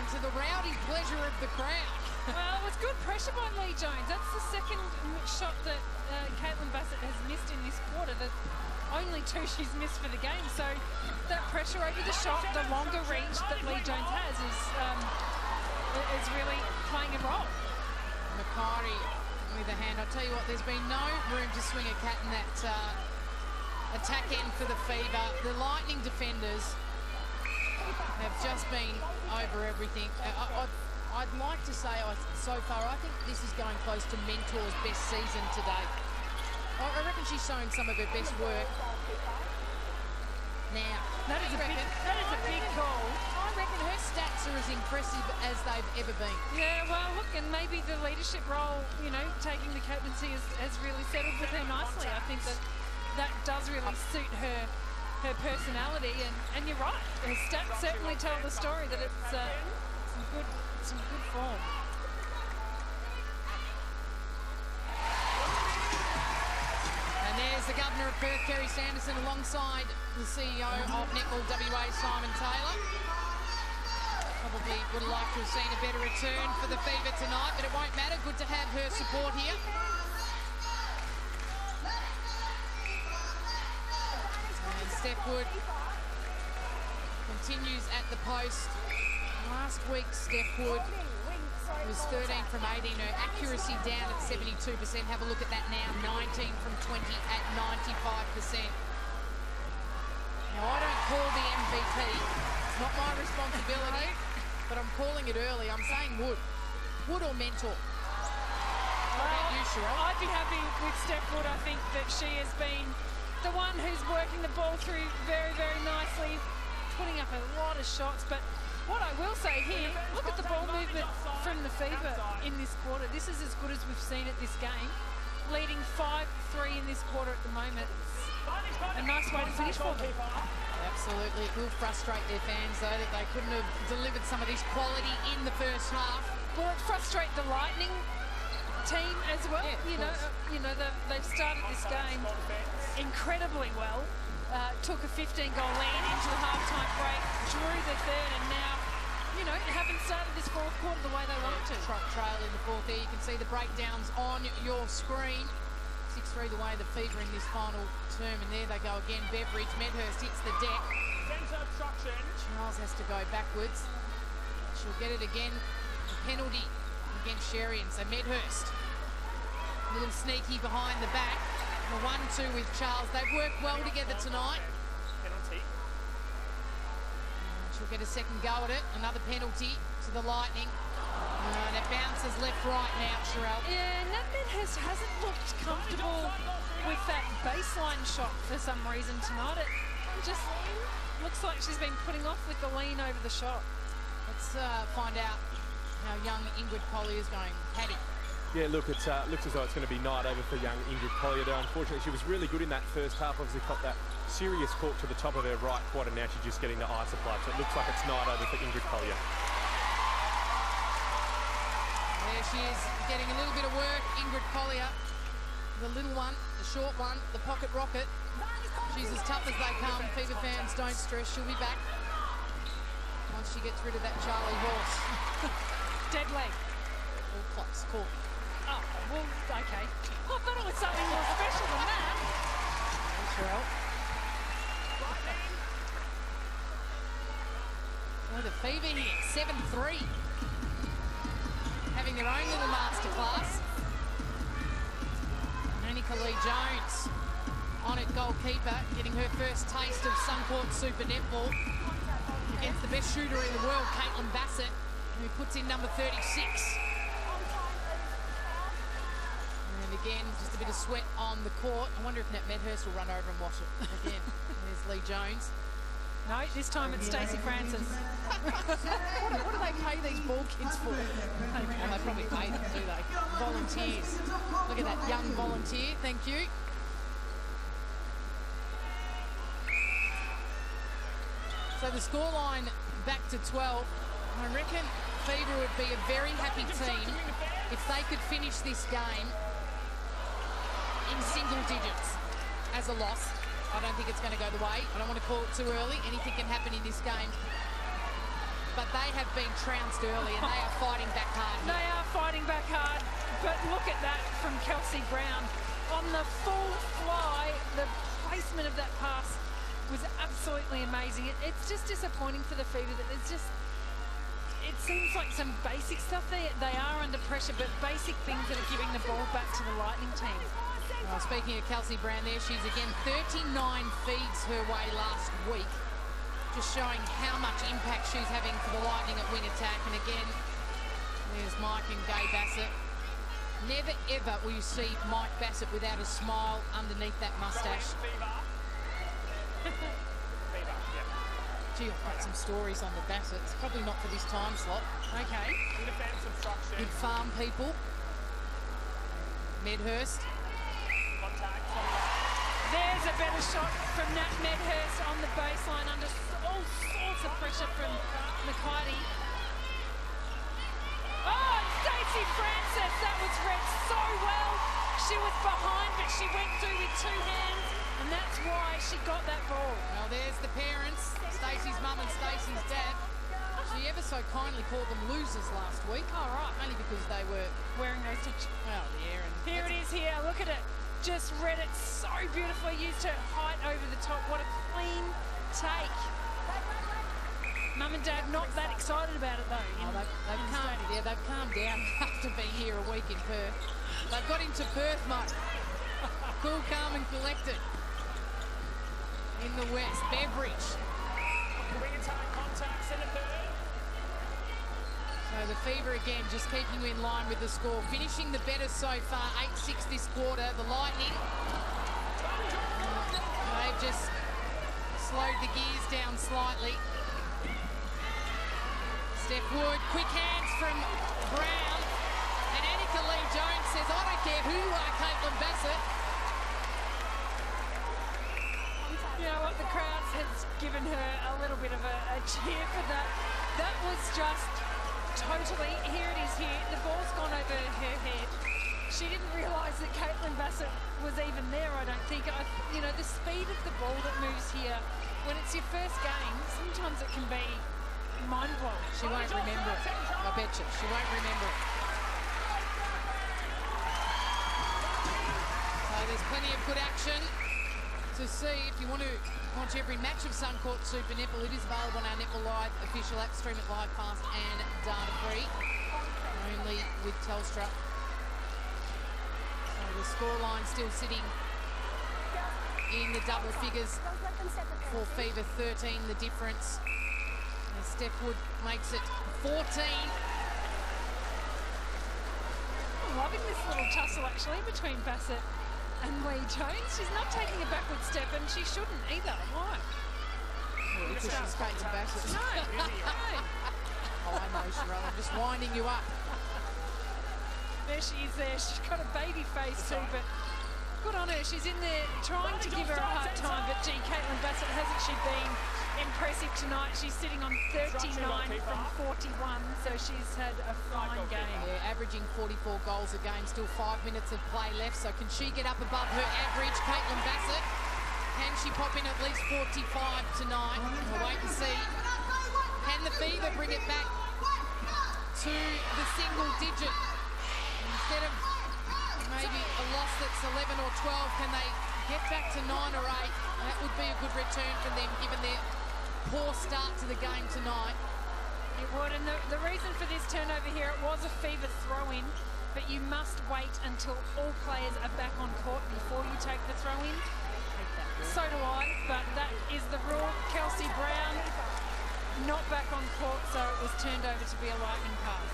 And to the rowdy pleasure of the crowd. Well, it was good pressure by Lee Jones. That's the second shot that Caitlin Bassett has missed in this quarter. The only two she's missed for the game. So that pressure over the shot, the longer reach that Lee Jones has is really playing a role. Macari with a hand. I'll tell you what, there's been no room to swing a cat in that attack end for the Fever. The Lightning defenders have just been over everything. I'd like to say so far, I think this is going close to Mentor's best season today. I reckon she's showing some of her best work. Now, that is a big call. I reckon her stats are as impressive as they've ever been. Yeah, well, look, and maybe the leadership role, you know, taking the captaincy has really settled with her nicely. I think that does really suit her personality, and you're right. Her stats certainly tell the story that it's some good form. And there's the Governor of Perth, Kerry Sanderson, alongside the CEO of Netball WA, Simon Taylor. Probably would have liked to have seen a better return for the Fever tonight, but it won't matter. Good to have her support here. And Steph Wood continues at the post. Last week, Steph Wood was 13 from 18. Her accuracy down at 72%. Have a look at that now. 19 from 20 at 95%. Now, I don't call the MVP. It's not my responsibility, but I'm calling it early. I'm saying Wood. Wood or Mentor? What about you, Cheryl? I'd be happy with Steph Wood. I think that she has been the one who's working the ball through very, very nicely, putting up a lot of shots. But what I will say here, look at the ball movement from the Fever in this quarter. This is as good as we've seen at this game. Leading 5-3 in this quarter at the moment. A nice way to finish for them. Absolutely. It will frustrate their fans, though, that they couldn't have delivered some of this quality in the first half. Will it frustrate the Lightning team as well? Yeah, they've started this game incredibly well. Took a 15-goal lead into the halftime break, drew the third, and now, haven't started this fourth quarter the way they wanted to. Trail in the fourth there. You can see the breakdowns on your screen. 6-3 the way the Fever in this final term, and there they go again. Beveridge, Medhurst hits the deck. Charles has to go backwards. She'll get it again. A penalty against Sherian. So Medhurst, a little sneaky behind the back. The 1-2 with Charles. They've worked well together tonight. Penalty. She'll get a second go at it. Another penalty to the Lightning. And it bounces left-right now, Sherelle. Yeah, Medhurst hasn't looked comfortable with that baseline shot for some reason tonight. It just looks like she's been putting off with the lean over the shot. Let's find out how young Ingrid Collier's going. Paddy. Yeah, look, it looks as though it's going to be night over for young Ingrid Collier. Unfortunately, she was really good in that first half. Obviously, got that serious cork to the top of her right quad, and now she's just getting the eye supply. So it looks like it's night over for Ingrid Collier. There she is, getting a little bit of work. Ingrid Collier, the little one, the short one, the pocket rocket. She's as tough as they come. Fever fans, don't stress. She'll be back once she gets rid of that Charlie horse. Dead leg. All close. Cool. Oh, well, okay. I thought it was something more special than that. Thanks, Sherelle. Oh, the Fever here, 7-3. Having their own little masterclass. Monica Lee Jones on it, goalkeeper, getting her first taste of Suncorp Super Netball against the best shooter in the world, Caitlin Bassett, who puts in number 36. And again, just a bit of sweat on the court. I wonder if Nat Medhurst will run over and wash it again. There's Lee Jones. No, this time it's Stacey Francis. What do they pay these ball kids for? Well, they probably pay them, do they? Volunteers. Look at that young volunteer. Thank you. So the scoreline back to 12. I reckon Fever would be a very happy team if they could finish this game in single digits as a loss. I don't think it's going to go the way. I don't want to call it too early. Anything can happen in this game. But they have been trounced early and they are fighting back hard here. They are fighting back hard, but look at that from Kelsey Brown. On the full fly, the placement of that pass was absolutely amazing. It's just disappointing for the Fever that there's just, it seems like some basic stuff. They are under pressure, but basic things that are giving the ball back to the Lightning team. Well, speaking of Kelsey Brown there, she's again 39 feeds her way last week. Just showing how much impact she's having for the Lightning at wing attack. And again, there's Mike and Gay Bassett. Never ever will you see Mike Bassett without a smile underneath that mustache. Gee, I've got some stories on the Bassets. Probably not for this time slot. Okay. Good farm people. Medhurst. There's a better shot from Nat Medhurst on the baseline under all sorts of pressure from McCarty. Oh, Stacey Francis, that was read so well. She was behind, but she went through with two hands, and that's why she got that ball. Well, there's the parents, Stacey's mum and Stacey's dad. She ever so kindly called them losers last week. Oh, right. Only because they were wearing those t-shirts. Well, yeah. And here it is here. Look at it. Just read it so beautifully. Used her height over the top. What a clean take. Mum and Dad not that excited about it though. They've calmed down after being here a week in Perth. They've got into Perth mode. Cool, calm and collected. In the west, Beveridge. So the Fever again just keeping you in line with the score. Finishing the better so far, 8-6 this quarter. The Lightning, they've just slowed the gears down slightly. Steph Wood, quick hands from Brown. And Annika Lee-Jones says, I don't care who you are, Caitlin Bassett. You know what, the crowd has given her a little bit of a cheer for that. That was just totally, here it is here, the ball's gone over her head. She didn't realise that Caitlin Bassett was even there, I don't think. You know, the speed of the ball that moves here, when it's your first game, sometimes it can be mind-blowing. She won't remember it, I bet you. She won't remember it. So there's plenty of good action to see. If you want to watch every match of Suncorp Super Netball, it is available on our Netball Live official app. Stream it live, fast and data free. Only with Telstra. So the scoreline still sitting in the double figures for Fever, 13 the difference. As Steph Wood makes it 14. I'm loving this little tussle actually between Bassett and Lee-Jones. She's not taking a backward step, and she shouldn't either. Why? Well, because she's Caitlin Bassett. No. Oh, I know, Sherelle. I'm just winding you up. There she is there. She's got a baby face too, but good on her. She's in there trying to give her a hard time, but gee, Caitlin Bassett, hasn't she been impressive tonight? She's sitting on 39 from 41, so she's had a fine game. Yeah, averaging 44 goals a game, still 5 minutes of play left, so can she get up above her average, Caitlin Bassett? Can she pop in at least 45 tonight? We'll wait and see. Can the Fever bring it back to the single digit? Instead of maybe a loss that's 11 or 12, can they get back to 9 or 8? That would be a good return for them, given their poor start to the game tonight. It would, and the reason for this turnover here, it was a Fever throw-in, but you must wait until all players are back on court before you take the throw-in. So do I, but that is the rule. Kelsey Brown not back on court, so it was turned over to be a Lightning pass.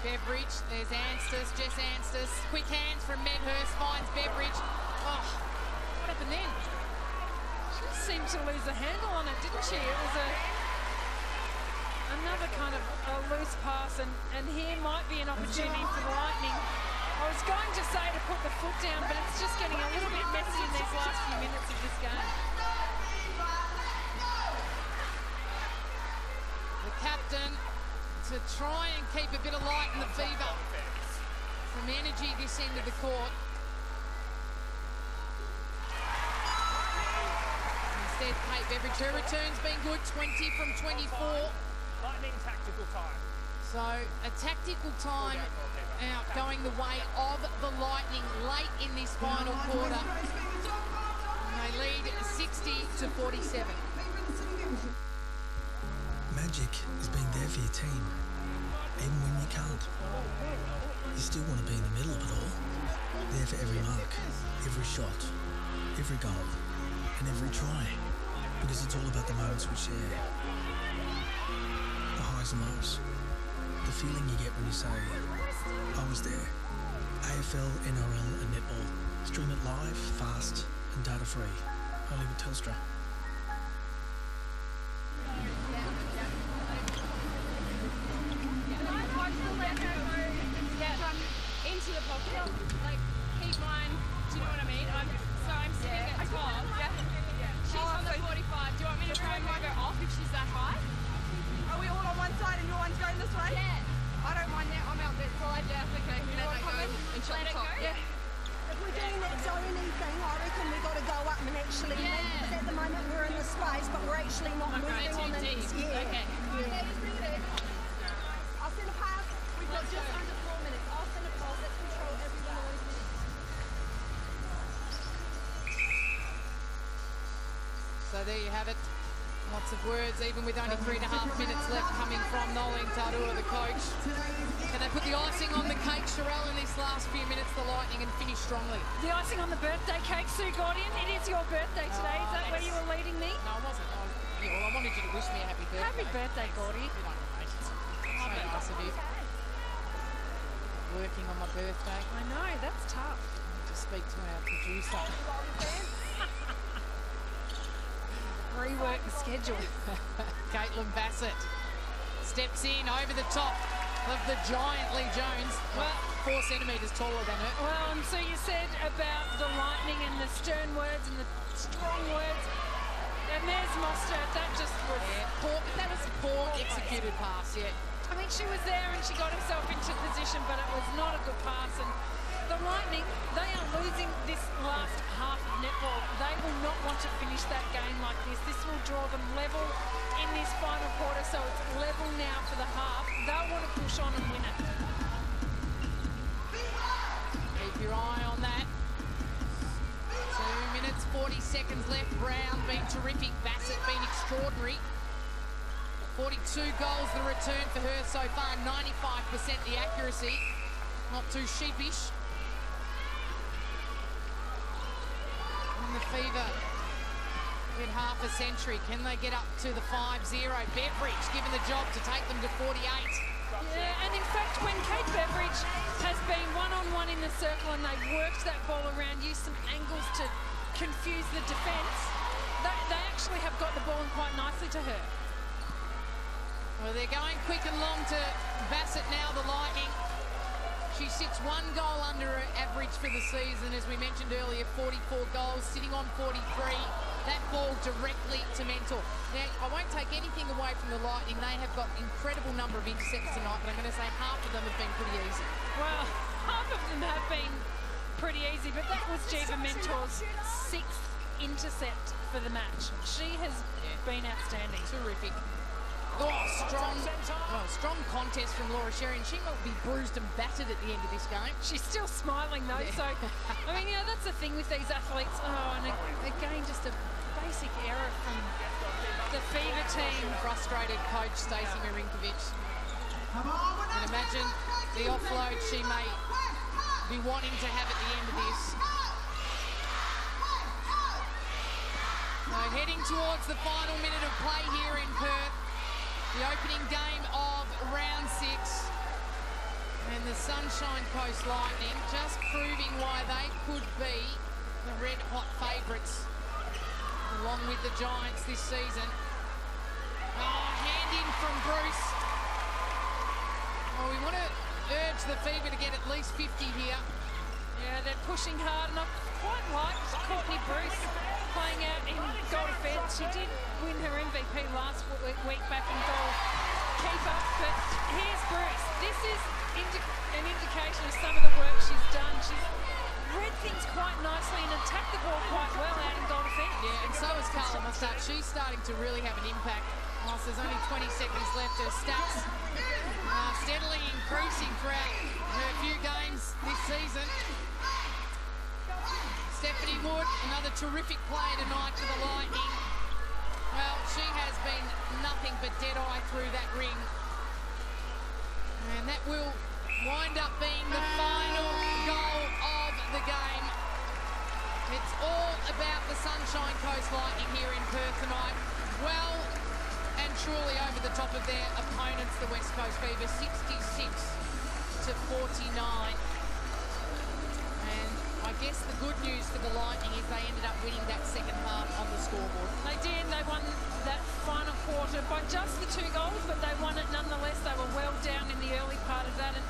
Beveridge, there's Anstis, Jess Anstis. Quick hands from Medhurst, finds Beveridge. Oh, what happened then? She seemed to lose a handle on it, didn't she? It was another kind of a loose pass, and here might be an opportunity for the Lightning. I was going to say to put the foot down, but it's just getting a little bit messy in these last few minutes of this game. to try and keep a bit of light in the fever. Some energy this end of the court. Instead, Kate Beveridge, her return's been good, 20 from 24. Lightning tactical time. So a tactical time out going the way of the Lightning late in this final quarter. And they lead 60-47. Magic is being there for your team, even when you can't. You still want to be in the middle of it all, there for every mark, every shot, every goal, and every try, because it's all about the moments we share. The highs and lows, the feeling you get when you say, I was there. AFL, NRL and Netball. Stream it live, fast and data free. Only with Telstra. Into the pocket, like keep mine. Do you know what I mean? I'm sitting at top. Yeah. She's on the 45. Do you want me to try and go off if she's that high? Are we all on one side and your one's going this way? Yeah. I don't mind that. I'm out that side. Yeah. Okay. Let it go and shot the top. Yeah. If we're doing that zoning thing, I reckon we've got to go up and actually move, because at the moment we're in the space, but we're actually not moving on the next. Yeah. Okay. Yeah. I'll send a pass. We've got just under 4 minutes. I'll send a pass. Let's control everyone always minutes. So there you have it. Lots of words, even with only 3.5 minutes left, coming from Nolene Tardua, the coach. Can they put the icing on the cake, Sherelle, in this last few minutes, the Lightning, and finish strongly? The icing on the birthday cake, Sue Gordian. It is your birthday today. Is that where you were leading me? No, it wasn't. I wanted you to wish me a happy birthday. Happy birthday, Gordy. Good on you, mate. So nice of you. Working on my birthday. I know, that's tough. To speak to our producer. Rework the schedule. Caitlin Bassett steps in over the top of the giant Lee Jones. Well, 4 centimetres taller than her. Well, and so you said about the Lightning and the stern words and the strong words. And there's Mostert. That just was... Yeah, that was a poor executed pass, yeah. I mean, she was there and she got herself into position, but it was not a good pass. And the Lightning, they are losing this last half of netball. They will not want to finish that game like this. This will draw them level in this final quarter, so it's level now for the half. They'll want to push on and win it. Keep your eye on that. 2 minutes, 40 seconds left. Brown been terrific. Bassett been extraordinary. 42 goals the return for her so far. 95% the accuracy. Not too sheepish. And the Fever in half a century. Can they get up to the 5-0? Beveridge given the job to take them to 48. Yeah, and in fact, when Kate Beveridge has been one-on-one in the circle and they've worked that ball around, used some angles to confuse the defence, they actually have got the ball in quite nicely to her. Well, they're going quick and long to Bassett now, the Lightning. She sits 1 goal under her average for the season, as we mentioned earlier, 44 goals, sitting on 43. That ball directly to Mentor. Now, I won't take anything away from the Lightning. They have got incredible number of intercepts tonight, but I'm going to say half of them have been pretty easy. Well, half of them have been pretty easy, but that was Jiva Mentor's 6th intercept for the match. She has been outstanding. Terrific. Strong contest from Laura Sherry, and she will be bruised and battered at the end of this game. She's still smiling though, so I mean, you know, that's the thing with these athletes. Oh, and again, just a basic error from the Fever team. Frustrated coach Stacey Marinkovic. And imagine the offload she may be wanting to have at the end of this. So heading towards the final minute of play here in Perth. The opening game of round 6. And the Sunshine Coast Lightning just proving why they could be the red-hot favourites along with the Giants this season. Oh, hand in from Bruce. Well, we want to urge the Fever to get at least 50 here. Yeah, they're pushing hard, and I quite like Courtney Bruce playing out in goal defence. She did win her MVP last week back in goal keep up, but here's Bruce. This is an indication of some of the work she's done. She's read things quite nicely and attacked the ball quite well out in goal defence. Yeah, and so is Carla Mustard. She's starting to really have an impact. Whilst there's only 20 seconds left, her stats are steadily increasing throughout her few games this season. Stephanie Wood, another terrific player tonight for the Lightning. Well, she has been nothing but dead-eye through that ring. And that will wind up being the final goal of the game. It's all about the Sunshine Coast Lightning here in Perth tonight. Well and truly over the top of their opponents, the West Coast Fever, 66 to 49. And I guess the good news for the Lightning is they ended up winning that second half on the scoreboard. They did. They won that final quarter by just the 2 goals, but they won it nonetheless. They were well down in the early part of that. And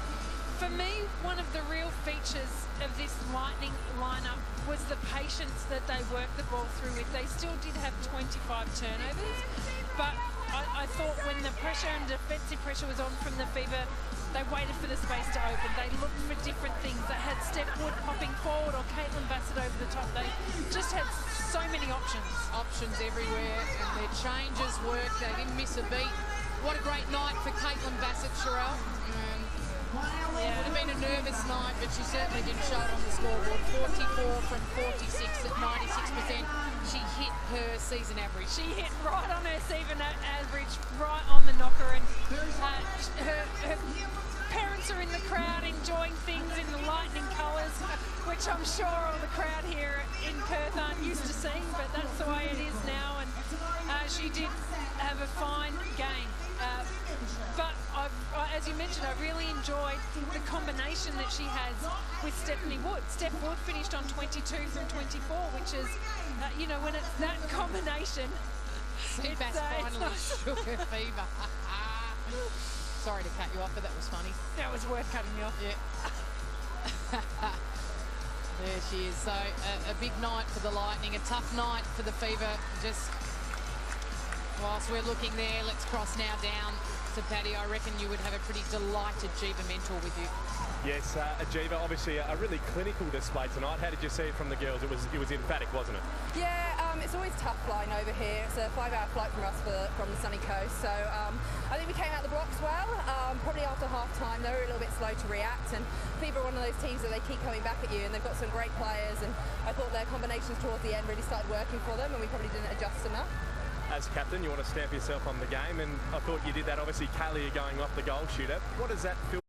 for me, one of the real features of this Lightning lineup was the patience that they worked the ball through with. They still did have 25 turnovers, but I thought when the pressure and defensive pressure was on from the Fever, they waited for the space to open. They looked for different things. They had Steph Wood popping forward or Caitlin Bassett over the top. They just had so many options. Options everywhere, and their changes worked. They didn't miss a beat. What a great night for Caitlin Bassett, Sherelle. It would have been a nervous night, but she certainly didn't show it on the scoreboard. 44 from 46 at 96%. She hit her season average. She hit right on her season average, right on the knocker, and her parents are in the crowd enjoying things in the Lightning colours, which I'm sure all the crowd here in Perth aren't used to seeing, but that's the way it is now. And she did have a fine game. But as you mentioned, I really enjoyed the combination that she has with Stephanie Wood. Steph Wood finished on 22 from 24, which is, when it's that combination. Seabass finally shook her fever. Sorry to cut you off, but that was funny. That was worth cutting me off. Yeah. There she is. So a big night for the Lightning, a tough night for the Fever. Just whilst we're looking there, let's cross now down to Paddy. I reckon you would have a pretty delighted Jiva mentor with you. Yes, Jiva, obviously a really clinical display tonight. How did you see it from the girls? It was emphatic, wasn't it? Yeah, it's always tough flying over here. It's a 5-hour flight from us from the sunny coast. So I think we came out the blocks well. Probably after half-time, they were a little bit slow to react. And Fever are one of those teams that they keep coming back at you, and they've got some great players. And I thought their combinations towards the end really started working for them, and we probably didn't adjust enough. As captain, you want to stamp yourself on the game, and I thought you did that. Obviously, Kalia going off the goal shooter. What does that feel